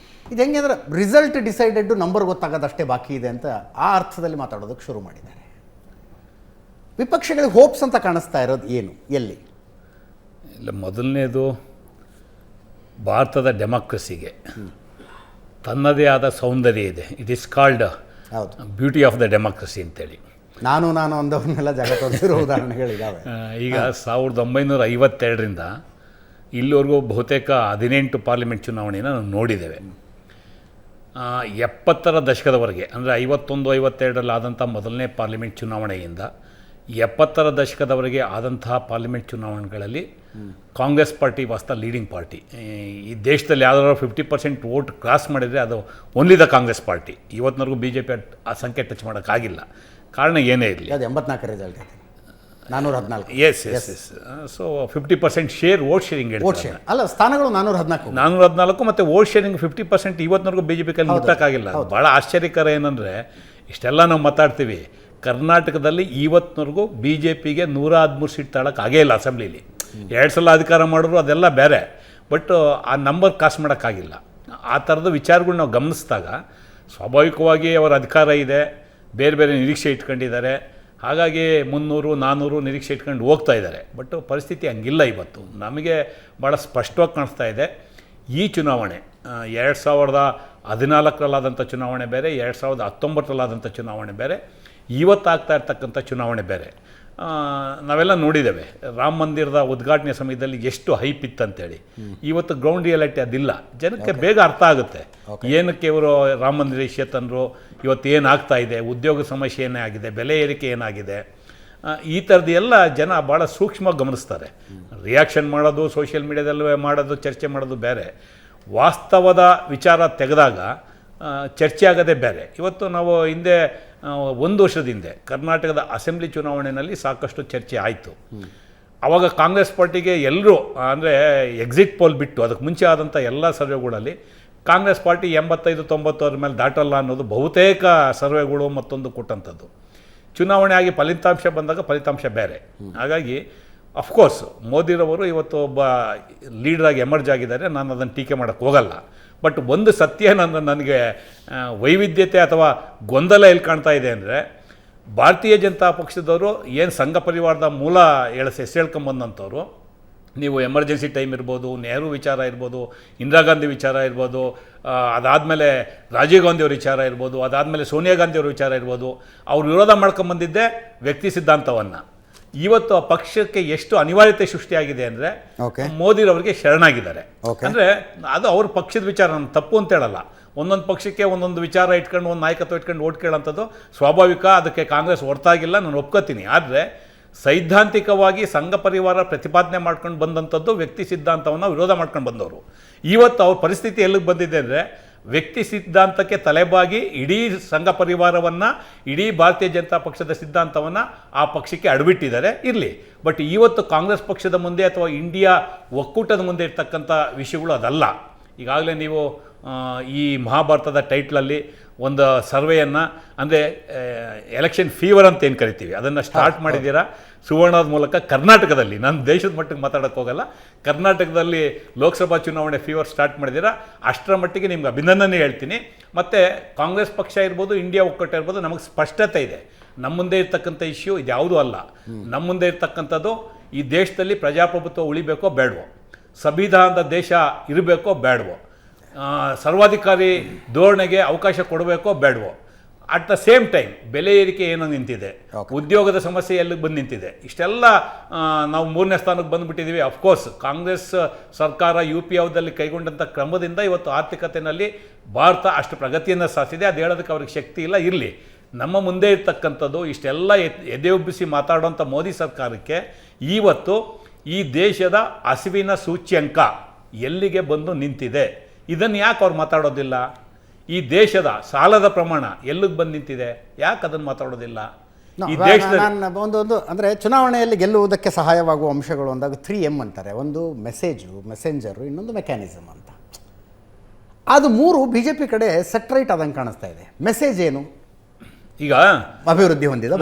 ಇದು ಹೆಂಗೆ ಅಂದರೆ ರಿಸಲ್ಟ್ ಡಿಸೈಡೆಡ್, ನಂಬರ್ ಗೊತ್ತಾಗೋದಷ್ಟೇ ಬಾಕಿ ಇದೆ ಅಂತ ಆ ಅರ್ಥದಲ್ಲಿ ಮಾತಾಡೋದಕ್ಕೆ ಶುರು ಮಾಡಿದ್ದಾರೆ. ವಿಪಕ್ಷಗಳಿಗೆ ಹೋಪ್ಸ್ ಅಂತ ಕಾಣಿಸ್ತಾ ಇರೋದು ಏನು, ಎಲ್ಲಿ? ಇಲ್ಲ, ಮೊದಲನೇದು ಭಾರತದ ಡೆಮಾಕ್ರಸಿಗೆ ತನ್ನದೇ ಆದ ಸೌಂದರ್ಯ ಇದೆ. It is called beauty of the democracy ಅಂತೇಳಿ. ನಾನು ಅಂದವನ್ನೆಲ್ಲ ಜಾಗ ತೋರಿಸಿರೋ ಉದಾಹರಣೆಗಳಿದ್ದಾವೆ. ಈಗ 1952ರಿಂದ ಇಲ್ಲಿವರೆಗೂ ಬಹುತೇಕ 18 ಪಾರ್ಲಿಮೆಂಟ್ ಚುನಾವಣೆಯನ್ನು ನಾವು ನೋಡಿದ್ದೇವೆ. 70ರ ದಶಕದವರೆಗೆ ಅಂದರೆ 51-52ರಲ್ಲಿ ಆದಂಥ ಮೊದಲನೇ ಪಾರ್ಲಿಮೆಂಟ್ ಚುನಾವಣೆಯಿಂದ 70ರ ದಶಕದವರೆಗೆ ಆದಂತಹ ಪಾರ್ಲಿಮೆಂಟ್ ಚುನಾವಣೆಗಳಲ್ಲಿ Congress party was the leading party. ಈ ದೇಶದಲ್ಲಿ ಯಾವ್ದಾದ್ರು 50% ವೋಟ್ ಕ್ರಾಸ್ ಮಾಡಿದರೆ ಅದು ಓನ್ಲಿ ದ ಕಾಂಗ್ರೆಸ್ ಪಾರ್ಟಿ. ಇವತ್ತಿನವರೆಗೂ ಬಿ ಜೆ ಪಿ ಆ ಸಂಖ್ಯೆ ಟಚ್ ಮಾಡೋಕ್ಕಾಗಿಲ್ಲ. ಕಾರಣ ಏನೇ ಇರಲಿ, ಅದು 84 result 414 S S S so 50% share vote sharing vote share ಅಲ್ಲ, ಸ್ಥಾನಗಳು 414. 414 ಮತ್ತು ವೋಟ್ ಶೇರಿಂಗ್ 50% ಇವತ್ತಿನವರೆಗೂ ಬಿ ಜೆ ಪಿ ಕೈಲಿ ಮುಟ್ಟಕ್ಕಾಗಿಲ್ಲ. ಭಾಳ ಆಶ್ಚರ್ಯಕರ ಏನಂದರೆ, ಇಷ್ಟೆಲ್ಲ ನಾವು ಮಾತಾಡ್ತೀವಿ, ಕರ್ನಾಟಕದಲ್ಲಿ ಇವತ್ತಿನವರೆಗೂ ಬಿ ಜೆ ಪಿಗೆ 113 ಸೀಟ್ ತಗೊಳಕ್ಕಾಗೇ ಇಲ್ಲ ಅಸೆಂಬ್ಲಿಲಿ. 2 ಸಲ ಅಧಿಕಾರ ಮಾಡಿದ್ರು ಅದೆಲ್ಲ ಬೇರೆ, ಬಟ್ ಆ ನಂಬರ್ ಕಾಸು ಮಾಡೋಕ್ಕಾಗಿಲ್ಲ. ಆ ಥರದ ವಿಚಾರಗಳು ನಾವು ಗಮನಿಸಿದಾಗ ಸ್ವಾಭಾವಿಕವಾಗಿ ಅವರ ಅಧಿಕಾರ ಇದೆ, ಬೇರೆ ಬೇರೆ ನಿರೀಕ್ಷೆ ಇಟ್ಕೊಂಡಿದ್ದಾರೆ, ಹಾಗಾಗಿ 300-400 ನಿರೀಕ್ಷೆ ಇಟ್ಕೊಂಡು ಹೋಗ್ತಾ ಇದ್ದಾರೆ. ಬಟ್ ಪರಿಸ್ಥಿತಿ ಹಂಗಿಲ್ಲ. ಇವತ್ತು ನಮಗೆ ಭಾಳ ಸ್ಪಷ್ಟವಾಗಿ ಕಾಣಿಸ್ತಾ ಇದೆ, ಈ ಚುನಾವಣೆ 2014ರಲ್ಲಾದಂಥ ಚುನಾವಣೆ ಬೇರೆ, 2019ರಲ್ಲಾದಂಥ ಚುನಾವಣೆ ಬೇರೆ, ಇವತ್ತಾಗ್ತಾ ಇರ್ತಕ್ಕಂಥ ಚುನಾವಣೆ ಬೇರೆ. ನಾವೆಲ್ಲ ನೋಡಿದ್ದೇವೆ ರಾಮ ಮಂದಿರದ ಉದ್ಘಾಟನೆ ಸಮಯದಲ್ಲಿ ಎಷ್ಟು ಹೈಪ್ ಇತ್ತಂತೇಳಿ. ಇವತ್ತು ಗ್ರೌಂಡ್ ರಿಯಾಲಿಟಿ ಅದಿಲ್ಲ. ಜನಕ್ಕೆ ಬೇಗ ಅರ್ಥ ಆಗುತ್ತೆ ಏನಕ್ಕೆ ಇವರು ರಾಮ ಮಂದಿರ ವಿಷಯ ತಂದರು, ಇವತ್ತು ಏನಾಗ್ತಾ ಇದೆ, ಉದ್ಯೋಗ ಸಮಸ್ಯೆ ಏನೇ ಆಗಿದೆ, ಬೆಲೆ ಏರಿಕೆ ಏನಾಗಿದೆ, ಈ ಥರದ್ದು ಎಲ್ಲ ಜನ ಭಾಳ ಸೂಕ್ಷ್ಮವಾಗಿ ಗಮನಿಸ್ತಾರೆ. ರಿಯಾಕ್ಷನ್ ಮಾಡೋದು, ಸೋಷಿಯಲ್ ಮೀಡಿಯಾದಲ್ಲೂ ಮಾಡೋದು, ಚರ್ಚೆ ಮಾಡೋದು ಬೇರೆ, ವಾಸ್ತವದ ವಿಚಾರ ತೆಗೆದಾಗ ಚರ್ಚೆ ಆಗೋದೇ ಬೇರೆ. ಇವತ್ತು ನಾವು ಹಿಂದೆ 1 ವರ್ಷದ ಹಿಂದೆ ಕರ್ನಾಟಕದ ಅಸೆಂಬ್ಲಿ ಚುನಾವಣೆಯಲ್ಲಿ ಸಾಕಷ್ಟು ಚರ್ಚೆ ಆಯಿತು. ಆವಾಗ ಕಾಂಗ್ರೆಸ್ ಪಾರ್ಟಿಗೆ ಎಲ್ಲರೂ, ಅಂದರೆ ಎಕ್ಸಿಟ್ ಪೋಲ್ ಬಿಟ್ಟು ಅದಕ್ಕೆ ಮುಂಚೆ ಆದಂಥ ಎಲ್ಲ ಸರ್ವೆಗಳಲ್ಲಿ ಕಾಂಗ್ರೆಸ್ ಪಾರ್ಟಿ 85-90 ಮೇಲೆ ದಾಟಲ್ಲ ಅನ್ನೋದು ಬಹುತೇಕ ಸರ್ವೆಗಳು ಮತ್ತೊಂದು ಕೊಟ್ಟಂಥದ್ದು. ಚುನಾವಣೆ ಆಗಿ ಫಲಿತಾಂಶ ಬಂದಾಗ ಫಲಿತಾಂಶ ಬೇರೆ. ಹಾಗಾಗಿ ಅಫ್ಕೋರ್ಸ್ ಮೋದಿರವರು ಇವತ್ತು ಒಬ್ಬ ಲೀಡ್ರಾಗಿ ಎಮರ್ಜ್ ಆಗಿದ್ದಾರೆ, ನಾನು ಅದನ್ನು ಟೀಕೆ ಮಾಡೋಕ್ಕೆ ಹೋಗಲ್ಲ. ಬಟ್ ಒಂದು ಸತ್ಯ ನನಗೆ ವೈವಿಧ್ಯತೆ ಅಥವಾ ಗೊಂದಲ ಎಲ್ಲಿ ಕಾಣ್ತಾ ಇದೆ ಅಂದರೆ, ಭಾರತೀಯ ಜನತಾ ಪಕ್ಷದವರು ಏನು ಸಂಘ ಪರಿವಾರದ ಮೂಲ ಹೇಳ್ಕೊಂಬಂದಂಥವ್ರು, ನೀವು ಎಮರ್ಜೆನ್ಸಿ ಟೈಮ್ ಇರ್ಬೋದು, ನೆಹರು ವಿಚಾರ ಇರ್ಬೋದು, ಇಂದಿರಾ ಗಾಂಧಿ ವಿಚಾರ ಇರ್ಬೋದು, ಅದಾದಮೇಲೆ ರಾಜೀವ್ ಗಾಂಧಿಯವ್ರ ವಿಚಾರ ಇರ್ಬೋದು, ಅದಾದಮೇಲೆ ಸೋನಿಯಾ ಗಾಂಧಿಯವ್ರ ವಿಚಾರ ಇರ್ಬೋದು, ಅವ್ರು ವಿರೋಧ ಮಾಡ್ಕೊಂಬಂದಿದ್ದೆ ವ್ಯಕ್ತಿ ಸಿದ್ಧಾಂತವನ್ನು. ಇವತ್ತು ಆ ಪಕ್ಷಕ್ಕೆ ಎಷ್ಟು ಅನಿವಾರ್ಯತೆ ಸೃಷ್ಟಿಯಾಗಿದೆ ಅಂದರೆ, ಮೋದಿರವರಿಗೆ ಶರಣಾಗಿದ್ದಾರೆ. ಅಂದರೆ ಅದು ಅವ್ರ ಪಕ್ಷದ ವಿಚಾರ, ನಾನು ತಪ್ಪು ಅಂತ ಹೇಳಲ್ಲ. ಒಂದೊಂದು ಪಕ್ಷಕ್ಕೆ ಒಂದೊಂದು ವಿಚಾರ ಇಟ್ಕೊಂಡು, ಒಂದು ನಾಯಕತ್ವ ಇಟ್ಕೊಂಡು ಓಟ್ ಕೇಳೋಂಥದ್ದು ಸ್ವಾಭಾವಿಕ, ಅದಕ್ಕೆ ಕಾಂಗ್ರೆಸ್ ಹೊರತಾಗಿಲ್ಲ, ನಾನು ಒಪ್ಕೋತೀನಿ. ಆದರೆ ಸೈದ್ಧಾಂತಿಕವಾಗಿ ಸಂಘ ಪರಿವಾರ ಪ್ರತಿಪಾದನೆ ಮಾಡ್ಕೊಂಡು ಬಂದಂಥದ್ದು ವ್ಯಕ್ತಿ ಸಿದ್ಧಾಂತವನ್ನು ವಿರೋಧ ಮಾಡ್ಕೊಂಡು ಬಂದವರು. ಇವತ್ತು ಅವ್ರ ಪರಿಸ್ಥಿತಿ ಎಲ್ಲಿಗೆ ಬಂದಿದೆ ಅಂದರೆ, ವ್ಯಕ್ತಿ ಸಿದ್ಧಾಂತಕ್ಕೆ ತಲೆಬಾಗಿ ಇಡೀ ಸಂಘ ಪರಿವಾರವನ್ನು, ಇಡೀ ಭಾರತೀಯ ಜನತಾ ಪಕ್ಷದ ಸಿದ್ಧಾಂತವನ್ನು ಆ ಪಕ್ಷಕ್ಕೆ ಅಡ್ಬಿಟ್ಟಿದ್ದಾರೆ. ಇರಲಿ, ಬಟ್ ಇವತ್ತು ಕಾಂಗ್ರೆಸ್ ಪಕ್ಷದ ಮುಂದೆ ಅಥವಾ ಇಂಡಿಯಾ ಒಕ್ಕೂಟದ ಮುಂದೆ ಇರ್ತಕ್ಕಂಥ ವಿಷಯಗಳು ಅದಲ್ಲ. ಈಗಾಗಲೇ ನೀವು ಈ ಮಹಾಭಾರತದ ಟೈಟ್ಲಲ್ಲಿ ಒಂದು ಸರ್ವೆಯನ್ನು, ಅಂದರೆ ಎಲೆಕ್ಷನ್ ಫೀವರ್ ಅಂತ ಏನು ಕರಿತೀವಿ, ಅದನ್ನು ಸ್ಟಾರ್ಟ್ ಮಾಡಿದ್ದೀರಾ ಸುವರ್ಣದ ಮೂಲಕ ಕರ್ನಾಟಕದಲ್ಲಿ. ನಾನು ದೇಶದ ಮಟ್ಟಿಗೆ ಮಾತಾಡೋಕ್ಕೆ ಹೋಗಲ್ಲ, ಕರ್ನಾಟಕದಲ್ಲಿ ಲೋಕಸಭಾ ಚುನಾವಣೆ ಫೀವರ್ ಸ್ಟಾರ್ಟ್ ಮಾಡಿದ್ದೀರಾ. ಅಷ್ಟರ ಮಟ್ಟಿಗೆ ನಿಮ್ಗೆ ಅಭಿನಂದನೆ ಹೇಳ್ತೀನಿ. ಮತ್ತು ಕಾಂಗ್ರೆಸ್ ಪಕ್ಷ ಇರ್ಬೋದು, ಇಂಡಿಯಾ ಒಕ್ಕೂಟ ಇರ್ಬೋದು, ನಮಗೆ ಸ್ಪಷ್ಟತೆ ಇದೆ. ನಮ್ಮ ಮುಂದೆ ಇರ್ತಕ್ಕಂಥ ಇಶ್ಯೂ ಇದು ಯಾವುದೂ ಅಲ್ಲ. ನಮ್ಮ ಮುಂದೆ ಇರ್ತಕ್ಕಂಥದ್ದು, ಈ ದೇಶದಲ್ಲಿ ಪ್ರಜಾಪ್ರಭುತ್ವ ಉಳಿಬೇಕೋ ಬೇಡವೋ, ಸಂವಿಧಾನದ ದೇಶ ಇರಬೇಕೋ ಬೇಡವೋ, ಸರ್ವಾಧಿಕಾರಿ ಧೋರಣೆಗೆ ಅವಕಾಶ ಕೊಡಬೇಕೋ ಬೇಡವೋ, ಅಟ್ ದ ಸೇಮ್ ಟೈಮ್ ಬೆಲೆ ಏರಿಕೆ ಏನೋ ನಿಂತಿದೆ, ಉದ್ಯೋಗದ ಸಮಸ್ಯೆ ಎಲ್ಲಿಗೆ ಬಂದು ನಿಂತಿದೆ, ಇಷ್ಟೆಲ್ಲ ನಾವು 3ನೇ ಸ್ಥಾನಕ್ಕೆ ಬಂದುಬಿಟ್ಟಿದ್ದೀವಿ. ಅಫ್ಕೋರ್ಸ್ ಕಾಂಗ್ರೆಸ್ ಸರ್ಕಾರ UPI ಕೈಗೊಂಡಂಥ ಕ್ರಮದಿಂದ ಇವತ್ತು ಆರ್ಥಿಕತೆಯಲ್ಲಿ ಭಾರತ ಅಷ್ಟು ಪ್ರಗತಿಯನ್ನು ಸಾಧಿಸಿದೆ. ಅದು ಹೇಳೋದಕ್ಕೆ ಅವ್ರಿಗೆ ಶಕ್ತಿ ಇಲ್ಲ. ಇರಲಿ, ನಮ್ಮ ಮುಂದೆ ಇರ್ತಕ್ಕಂಥದ್ದು ಇಷ್ಟೆಲ್ಲ ಎದೆ ಉಬ್ಬಿಸಿ ಮಾತಾಡುವಂಥ ಮೋದಿ ಸರ್ಕಾರಕ್ಕೆ ಇವತ್ತು ಈ ದೇಶದ ಹಸಿವಿನ ಸೂಚ್ಯಂಕ ಎಲ್ಲಿಗೆ ಬಂದು ನಿಂತಿದೆ, ಇದನ್ನು ಯಾಕೆ ಅವ್ರು ಮಾತಾಡೋದಿಲ್ಲ? ಈ ದೇಶದ ಸಾಲದ ಪ್ರಮಾಣ ಎಲ್ಲಿಗೆ ಬಂದು ನಿಂತಿದೆ, ಯಾಕೆ ಅದನ್ನು ಮಾತಾಡೋದಿಲ್ಲ? ಈ ದೇಶದಲ್ಲಿ ಒಂದು ಅಂದರೆ ಚುನಾವಣೆಯಲ್ಲಿ ಗೆಲ್ಲುವುದಕ್ಕೆ ಸಹಾಯವಾಗುವ ಅಂಶಗಳು ಅಂದಾಗ 3M ಅಂತಾರೆ. ಒಂದು ಮೆಸೆಂಜರು, ಇನ್ನೊಂದು ಮೆಕ್ಯಾನಿಸಮ್ ಅಂತ. ಅದು 3 BJP ಕಡೆ ಸೆಟ್ರೈಟ್ ಆದಂಗೆ ಕಾಣಿಸ್ತಾ ಇದೆ. ಮೆಸೇಜ್ ಏನು? ಈಗ ಅಭಿವೃದ್ಧಿ ಹೊಂದಿದ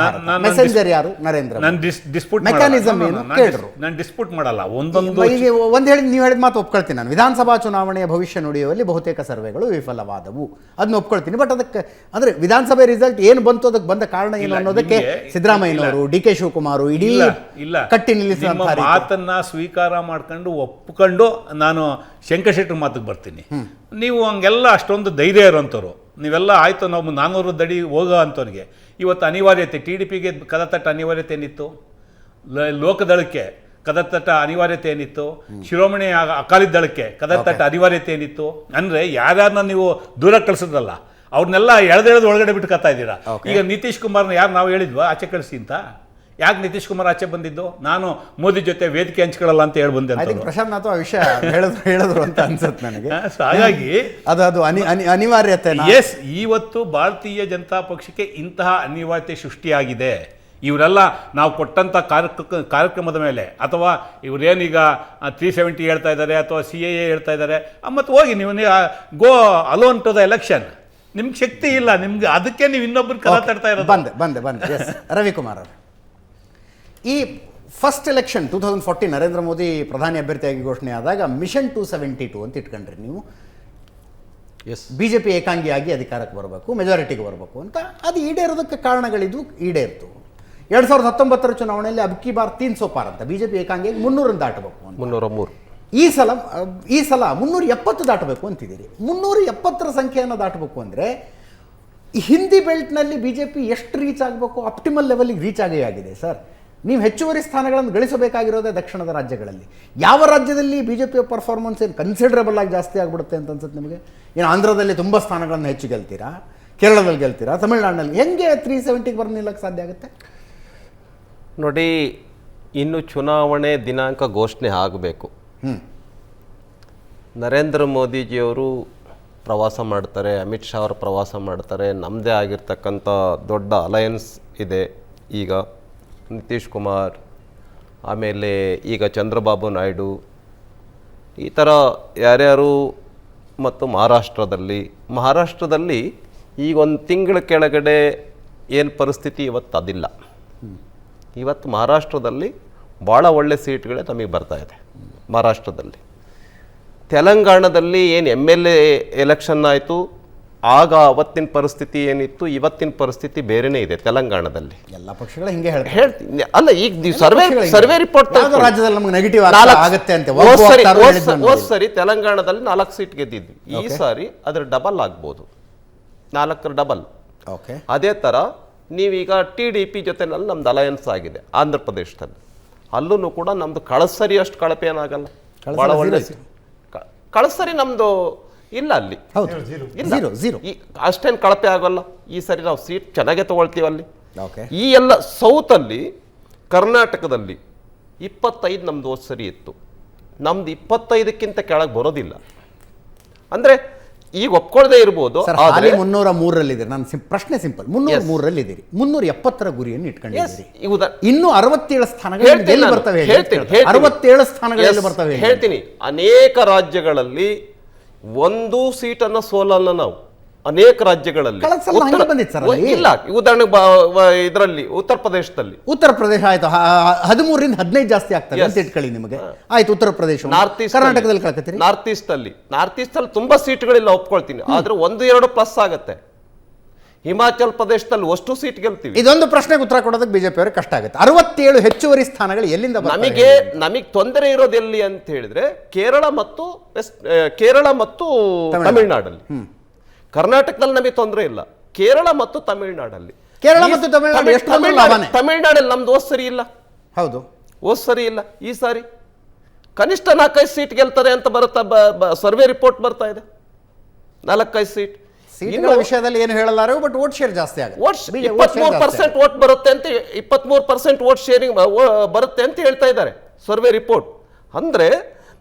ಮೆಸೆಂಜರ್ ಯಾರು? ನರೇಂದ್ರ. ನಾನು ಡಿಸ್ಪ್ಯೂಟ್ ಮೆಕ್ಯಾನಿಸಮ್ ಏನು ಕೇಳಿದ್ರು. ನಾನು ಡಿಸ್ಪ್ಯೂಟ್ ಮಾಡಲ್ಲ. ಒಂದೊಂದು ನೀವು ಹೇಳಿದ ಮಾತು ಒಪ್ಕೊಳ್ತೀನಿ ನಾನು. ವಿಧಾನಸಭಾ ಚುನಾವಣೆಯ ಭವಿಷ್ಯ ನುಡಿಯುವಲ್ಲಿ ಬಹುತೇಕ ಸರ್ವೆಗಳು ವಿಫಲವಾದವು, ಅದನ್ನ ಒಪ್ಕೊಳ್ತೀನಿ. ಬಟ್ ಅದಕ್ಕೆ ಅಂದರೆ ವಿಧಾನಸಭೆ ರಿಸಲ್ಟ್ ಏನು ಬಂತು, ಅದಕ್ಕೆ ಬಂದ ಕಾರಣ ಏನು ಅನ್ನೋದಕ್ಕೆ ಸಿದ್ದರಾಮಯ್ಯನವರು, DK ಶಿವಕುಮಾರ್ ಇಡೀ ಕಟ್ಟಿ ನಿಲ್ಲಿಸಿದ ಮಾತನ್ನ ಸ್ವೀಕಾರ ಮಾಡ್ಕೊಂಡು ಒಪ್ಕೊಂಡು ನಾನು ಶಂಕರಶೆಟ್ಟರ್ ಮಾತಿಗೆ ಬರ್ತೀನಿ. ನೀವು ಹಂಗೆಲ್ಲ ಅಷ್ಟೊಂದು ಧೈರ್ಯ ಇರೋಂಥವ್ರು ನೀವೆಲ್ಲ ಆಯಿತು, ನಾವು 400 ದಡಿ ಹೋಗೋ ಅಂಥವ್ರಿಗೆ ಇವತ್ತು ಅನಿವಾರ್ಯತೆ, TDPಗೆ ಕದತಟ್ಟ ಅನಿವಾರ್ಯತೆ ಏನಿತ್ತು, ಲೋಕದಳಕ್ಕೆ ಕದತಟ್ಟ ಅನಿವಾರ್ಯತೆ ಏನಿತ್ತು, ಶಿರೋಮಣಿ ಅಕಾಲಿ ದಳಕ್ಕೆ ಕದತಟ್ಟ ಅನಿವಾರ್ಯತೆ ಏನಿತ್ತು? ಅಂದರೆ ಯಾರ್ಯಾರನ್ನ ನೀವು ದೂರ ಕಳಿಸಿದ್ರಲ್ಲ ಅವ್ರನ್ನೆಲ್ಲ ಎಳೆದು ಒಳಗಡೆ ಬಿಟ್ಟು ಕತ್ತಾ ಇದ್ದೀರಾ. ಈಗ ನಿತೀಶ್ ಕುಮಾರ್ನ ಯಾರು ನಾವು ಹೇಳಿದ್ವಾ ಆಚೆ ಕಳಿಸಿ ಅಂತ? ಯಾಕೆ ನಿತೀಶ್ ಕುಮಾರ್ ಆಚೆ ಬಂದಿದ್ದು? ನಾನು ಮೋದಿ ಜೊತೆ ವೇದಿಕೆ ಹಂಚ್ಕೊಳ್ಳಲ್ಲ ಅಂತ ಹೇಳಿ ಬಂದೆ. ಪ್ರಶಾಂತ್ ನಾಥ್ ಆ ವಿಷಯ ಹೇಳಿದ್ರು ಅಂತ ಅನ್ಸುತ್ತೆ ನನಗೆ. ಹಾಗಾಗಿ ಅದು ಅನಿವಾರ್ಯತೆ. ಎಸ್, ಇವತ್ತು ಭಾರತೀಯ ಜನತಾ ಪಕ್ಷಕ್ಕೆ ಇಂತಹ ಅನಿವಾರ್ಯತೆ ಸೃಷ್ಟಿಯಾಗಿದೆ. ಇವರೆಲ್ಲ ನಾವು ಕೊಟ್ಟಂಥ ಕಾರ್ಯಕ್ರಮದ ಮೇಲೆ, ಅಥವಾ ಇವರೇನೀಗ 370 ಹೇಳ್ತಾ ಇದ್ದಾರೆ ಅಥವಾ CAA ಹೇಳ್ತಾ ಇದ್ದಾರೆ, ಮತ್ತು ಹೋಗಿ ನೀವು go alone to the election. ನಿಮ್ಗೆ ಶಕ್ತಿ ಇಲ್ಲ, ನಿಮ್ಗೆ ಅದಕ್ಕೆ ನೀವು ಇನ್ನೊಬ್ಬರು ಕಲ ತಡ್ತಾ ಇರೋದು. ಬಂದೆ ಎಸ್ ರವಿಕುಮಾರ್ ಅವರು, ಈ ಫಸ್ಟ್ ಎಲೆಕ್ಷನ್ 2014 ನರೇಂದ್ರ ಮೋದಿ ಪ್ರಧಾನಿ ಅಭ್ಯರ್ಥಿಯಾಗಿ ಘೋಷಣೆ ಆದಾಗ ಮಿಷನ್ 272 ಅಂತ ಇಟ್ಕೊಂಡ್ರಿ ನೀವು. BJP ಏಕಾಂಗಿಯಾಗಿ ಅಧಿಕಾರಕ್ಕೆ ಬರಬೇಕು, ಮೆಜಾರಿಟಿಗೆ ಬರಬೇಕು ಅಂತ. ಅದು ಈಡೇರೋದಕ್ಕೆ ಕಾರಣಗಳಿದ್ದು ಈಡೇರ್ತು. 2019 ಚುನಾವಣೆಯಲ್ಲಿ ಅಬ್ಕಿ ಬಾರ್ 300 ಪಾರ್ ಅಂತ BJP ಏಕಾಂಗಿಯಾಗಿ 300 ದಾಟಬೇಕು ಅಂತ. 303. ಈ ಸಲ 370 ದಾಟಬೇಕು ಅಂತಿದ್ದೀರಿ. 370 ಸಂಖ್ಯೆಯನ್ನು ದಾಟಬೇಕು ಅಂದರೆ ಹಿಂದಿ ಬೆಲ್ಟ್ನಲ್ಲಿ BJP ಎಷ್ಟು ರೀಚ್ ಆಗಬೇಕು, ಆಪ್ಟಿಮಲ್ ಲೆವೆಲ್ಗೆ ರೀಚ್ ಆಗಿದೆ ಸರ್. ನೀವು ಹೆಚ್ಚುವರಿ ಸ್ಥಾನಗಳನ್ನು ಗಳಿಸಬೇಕಾಗಿರೋದೇ ದಕ್ಷಿಣದ ರಾಜ್ಯಗಳಲ್ಲಿ. ಯಾವ ರಾಜ್ಯದಲ್ಲಿ BJP ಪರ್ಫಾರ್ಮೆನ್ಸ್ ಏನು ಕನ್ಸಿಡರಬಲ್ ಆಗಿ ಜಾಸ್ತಿ ಆಗಿಬಿಡುತ್ತೆ ಅಂತ ಅನ್ಸುತ್ತೆ ನಿಮಗೆ? ಏನು ಆಂಧ್ರದಲ್ಲಿ ತುಂಬ ಸ್ಥಾನಗಳನ್ನು ಹೆಚ್ಚು ಗೆಲ್ತೀರಾ, ಕೇರಳದಲ್ಲಿ ಗೆಲ್ತೀರಾ, ತಮಿಳುನಾಡಿನಲ್ಲಿ ಹೆಂಗೆ 370ಗೆ ಬರೋ ನಿಲ್ಲಕ್ಕೆ ಸಾಧ್ಯ ಆಗುತ್ತೆ? ನೋಡಿ, ಇನ್ನು ಚುನಾವಣೆ ದಿನಾಂಕ ಘೋಷಣೆ ಆಗಬೇಕು. ನರೇಂದ್ರ ಮೋದಿಜಿಯವರು ಪ್ರವಾಸ ಮಾಡ್ತಾರೆ, ಅಮಿತ್ ಶಾ ಅವರು ಪ್ರವಾಸ ಮಾಡ್ತಾರೆ, ನಮ್ಮದೇ ಆಗಿರ್ತಕ್ಕಂಥ ದೊಡ್ಡ ಅಲಯನ್ಸ್ ಇದೆ. ಈಗ ನಿತೀಶ್ ಕುಮಾರ್, ಆಮೇಲೆ ಈಗ ಚಂದ್ರಬಾಬು ನಾಯ್ಡು, ಈ ಥರ ಯಾರ್ಯಾರು, ಮತ್ತು ಮಹಾರಾಷ್ಟ್ರದಲ್ಲಿ ಈಗ ಒಂದು ತಿಂಗಳ ಕೆಳಗಡೆ ಏನು ಪರಿಸ್ಥಿತಿ ಇವತ್ತು ಅದಿಲ್ಲ. ಇವತ್ತು ಮಹಾರಾಷ್ಟ್ರದಲ್ಲಿ ಭಾಳ ಒಳ್ಳೆ ಸೀಟ್ಗಳೇ ನಮಗೆ ಬರ್ತಾಯಿದೆ ಮಹಾರಾಷ್ಟ್ರದಲ್ಲಿ. ತೆಲಂಗಾಣದಲ್ಲಿ ಏನು MLA ಎಲೆಕ್ಷನ್ ಆಯಿತು, ಆಗ ಅವತ್ತಿನ ಪರಿಸ್ಥಿತಿ ಏನಿತ್ತು, ಇವತ್ತಿನ ಪರಿಸ್ಥಿತಿ ಬೇರೆನೇ ಇದೆ ತೆಲಂಗಾಣದಲ್ಲಿ. ಎಲ್ಲ ಪಕ್ಷಗಳು ಹಿಂಗೆ ಹೇಳ್ತೀನಿ. ಅಲ್ಲ, ಈಗ ಸರ್ವೆ ರಿಪೋರ್ಟ್ ರಾಜ್ಯದಲ್ಲಿ ನಮಗೆ ನೆಗೆಟಿವ್ ಆಗುತ್ತೆ ಅಂತ. ಹೋದ ಸರಿ ತೆಲಂಗಾಣದಲ್ಲಿ 4 ಸೀಟ್ ಗೆದ್ದಿದ್ವಿ. ಈ ಸಾರಿ ಅದ್ರ ಡಬಲ್ ಆಗ್ಬೋದು, 4 ಡಬಲ್. ಅದೇ ಥರ ನೀವೀಗ TDP ಜೊತೆನಲ್ಲಿ ನಮ್ದು ಅಲಯನ್ಸ್ ಆಗಿದೆ ಆಂಧ್ರ ಪ್ರದೇಶದಲ್ಲಿ. ಅಲ್ಲೂ ಕೂಡ ನಮ್ದು ಕಳಸರಿ ಅಷ್ಟು ಕಳಪೆ ಏನಾಗಲ್ಲ, ಭಾಳ ಒಳ್ಳೆ ಕಳಸರಿ ನಮ್ದು ಇಲ್ಲ ಅಲ್ಲಿ, ಅಷ್ಟೇನು ಕಳಪೆ ಆಗೋಲ್ಲ. ಈ ಸರಿ ನಾವು ಸೀಟ್ ಚೆನ್ನಾಗೇ ತಗೊಳ್ತೀವಿ ಅಲ್ಲಿ. ಈ ಎಲ್ಲ ಸೌತಲ್ಲಿ ಕರ್ನಾಟಕದಲ್ಲಿ 25 ನಮ್ದು ಹೋದ ಸರಿ ಇತ್ತು. ನಮ್ದು 25ಕ್ಕಿಂತ ಕೆಳಗೆ ಬರೋದಿಲ್ಲ. ಅಂದರೆ ಈಗ ಒಪ್ಕೊಳ್ಳದೆ ಇರ್ಬೋದು. 303ರಲ್ಲಿದ್ದೀರಿ. ನಾನು ಪ್ರಶ್ನೆ ಸಿಂಪಲ್, 303ರಲ್ಲಿದ್ದೀರಿ, 370ರ ಗುರಿಯನ್ನು ಇಟ್ಕೊಂಡಿದ್ದೀರಿ. ಇನ್ನು 67 ಸ್ಥಾನಗಳು ಬರ್ತವೆ. 67 ಸ್ಥಾನಗಳಲ್ಲಿ ಬರ್ತವೆ ಹೇಳ್ತೀನಿ. ಅನೇಕ ರಾಜ್ಯಗಳಲ್ಲಿ 1 ಸೀಟನ್ನು ಸೋಲಲ್ಲ ನಾವು. ಅನೇಕ ರಾಜ್ಯಗಳಲ್ಲಿ ಇಲ್ಲ. ಉದಾಹರಣೆಗೆ ಇದರಲ್ಲಿ ಉತ್ತರ ಪ್ರದೇಶ ಆಯ್ತು, 13ರಿಂದ 15 ಜಾಸ್ತಿ ಆಗ್ತದೆ ಅಂತ ಇಟ್ಕೊಳ್ಳಿ ನಿಮಗೆ. ಆಯ್ತು, ಉತ್ತರ ಪ್ರದೇಶ, ಕರ್ನಾಟಕದಲ್ಲಿ ಕಳ್ಕೊತೀರಿ. ನಾರ್ತ್ ಈಸ್ಟ್ ಅಲ್ಲಿ ತುಂಬಾ ಸೀಟ್ಗಳಿಲ್ಲ, ಒಪ್ಕೊಳ್ತೀನಿ. ಆದ್ರೆ 1-2 ಪ್ಲಸ್ ಆಗತ್ತೆ. ಹಿಮಾಚಲ್ ಪ್ರದೇಶದಲ್ಲಿ ಅಷ್ಟು ಸೀಟ್ ಗೆಲ್ತೀವಿ. ಇದೊಂದು ಪ್ರಶ್ನೆಗೆ ಉತ್ತರ ಕೊಡೋದಕ್ಕೆ BJP ಅವರಿಗೆ ಕಷ್ಟ ಆಗುತ್ತೆ. 67 ಹೆಚ್ಚುವರಿ ಸ್ಥಾನಗಳು ಎಲ್ಲಿಂದ ನಮಗೆ ತೊಂದರೆ ಇರೋದು ಎಲ್ಲಿ ಅಂತ ಹೇಳಿದ್ರೆ ಕೇರಳ ಮತ್ತು ತಮಿಳುನಾಡಲ್ಲಿ. ಕರ್ನಾಟಕದಲ್ಲಿ ನಮಗೆ ತೊಂದರೆ ಇಲ್ಲ, ಕೇರಳ ಮತ್ತು ತಮಿಳುನಾಡಲ್ಲಿ. ತಮಿಳುನಾಡಲ್ಲಿ ನಮ್ದು ಹೋದ್ ಸರಿ ಇಲ್ಲ. ಹೌದು, ಹೋದ್ ಸರಿ ಇಲ್ಲ. ಈ ಸಾರಿ ಕನಿಷ್ಠ 4-5 ಸೀಟ್ ಗೆಲ್ತಾರೆ ಅಂತ ಬರುತ್ತಾ, ಸರ್ವೆ ರಿಪೋರ್ಟ್ ಬರ್ತಾ ಇದೆ. 4-5 ಸೀಟ್ ಸೀಟ್ಗಳ ವಿಷಯದಲ್ಲಿ ಏನು ಹೇಳಲಾರೆ, ಬಟ್ ವೋಟ್ ಶೇರ್ ಜಾಸ್ತಿ ಆಗುತ್ತೆ. 23% ವೋಟ್ ಬರುತ್ತೆ ಅಂತ, 23% ವೋಟ್ ಶೇರಿಂಗ್ ಬರುತ್ತೆ ಅಂತ ಹೇಳ್ತಾ ಇದ್ದಾರೆ ಸರ್ವೆ ರಿಪೋರ್ಟ್. ಅಂದ್ರೆ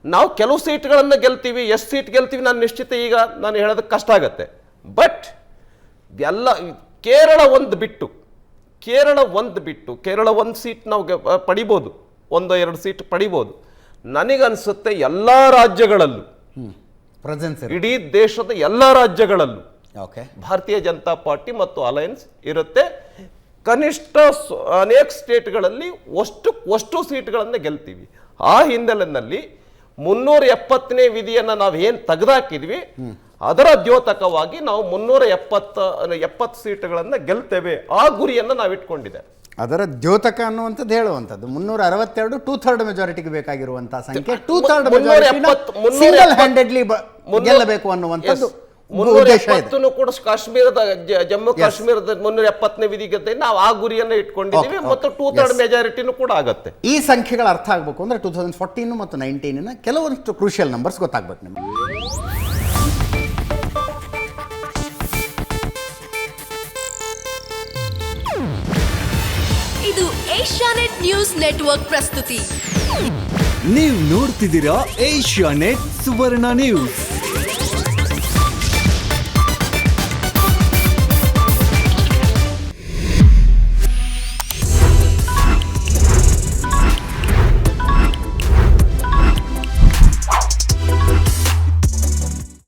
ನಾವು ಕೆಲವು ಸೀಟ್ಗಳನ್ನು ಗೆಲ್ತೀವಿ. ಎಷ್ಟು ಸೀಟ್ ಗೆಲ್ತೀವಿ ನಾನು ನಿಶ್ಚಿತ ಈಗ ನಾನು ಹೇಳೋದಕ್ಕೆ ಕಷ್ಟ ಆಗತ್ತೆ. ಬಟ್ ಎಲ್ಲ ಕೇರಳ ಒಂದು ಬಿಟ್ಟು ಕೇರಳ 1 ಸೀಟ್ ನಾವು ಪಡಿಬೋದು, 1-2 ಸೀಟ್ ಪಡಿಬೋದು. ನನಗನ್ಸುತ್ತೆ ಎಲ್ಲ ರಾಜ್ಯಗಳಲ್ಲೂ, ಇಡೀ ದೇಶದ ಎಲ್ಲ ರಾಜ್ಯಗಳಲ್ಲೂ ಭಾರತೀಯ ಜನತಾ ಪಾರ್ಟಿ ಮತ್ತು ಅಲಯನ್ಸ್ ಇರುತ್ತೆ. ಕನಿಷ್ಠ ಅನೇಕ ಸ್ಟೇಟ್ಗಳಲ್ಲಿ ಅಷ್ಟು ಸೀಟ್ಗಳನ್ನು ಗೆಲ್ತೀವಿ. ಆ ಹಿನ್ನೆಲೆಯಲ್ಲಿ 370ನೇ ವಿಧಿಯನ್ನು ನಾವು ಏನು ತೆಗೆದಾಕಿದ್ವಿ, ಅದರ ದ್ಯೋತಕವಾಗಿ ನಾವು 370 ಸೀಟ್ಗಳನ್ನು ಗೆಲ್ತೇವೆ. ಆ ಗುರಿಯನ್ನು ನಾವು ಇಟ್ಕೊಂಡಿದೆ. ಅದರ ದ್ಯೋತಕ ಅನ್ನುವಂಥದ್ದು ಹೇಳುವಂಥದ್ದು 362 2/3 ಮೆಜಾರಿಟಿಗೆ ಬೇಕಾಗಿರುವಂತಹ ಸಂಖ್ಯೆ, 2/3 ಸಿಂಗಲ್ ಹ್ಯಾಂಡೆಡ್ಲಿ ಗೆಲ್ಲಬೇಕು ಅನ್ನುವಂಥದ್ದು 370 ಕೂಡ ಕಾಶ್ಮೀರದ ಜಮ್ಮು ಕಾಶ್ಮೀರದ 370ನೇ ವಿಧಿಗೆ ನಾವು ಆ ಗುರಿಯನ್ನು ಇಟ್ಕೊಂಡಿದ್ದೀವಿ. ಮತ್ತು 2/3 ಮೆಜಾರಿಟಿನೂ ಕೂಡ ಆಗುತ್ತೆ. ಈ ಸಂಖ್ಯೆಗಳು ಅರ್ಥ ಆಗಬೇಕು ಅಂದ್ರೆ 2014 ಮತ್ತು 19ನ ಕೆಲವೊಂದು ಕ್ರೂಷಿಯಲ್ ನಂಬರ್ಸ್ ಗೊತ್ತಾಗಬೇಕು ನಿಮಗೆ. ಇದು ಏಷ್ಯಾನೆಟ್ ನ್ಯೂಸ್ ನೆಟ್ವರ್ಕ್ ಪ್ರಸ್ತುತಿ. ನೀವು ನೋಡ್ತಿದ್ದೀರಾ ಏಷ್ಯಾನೆಟ್ ಸುವರ್ಣ ನ್ಯೂಸ್.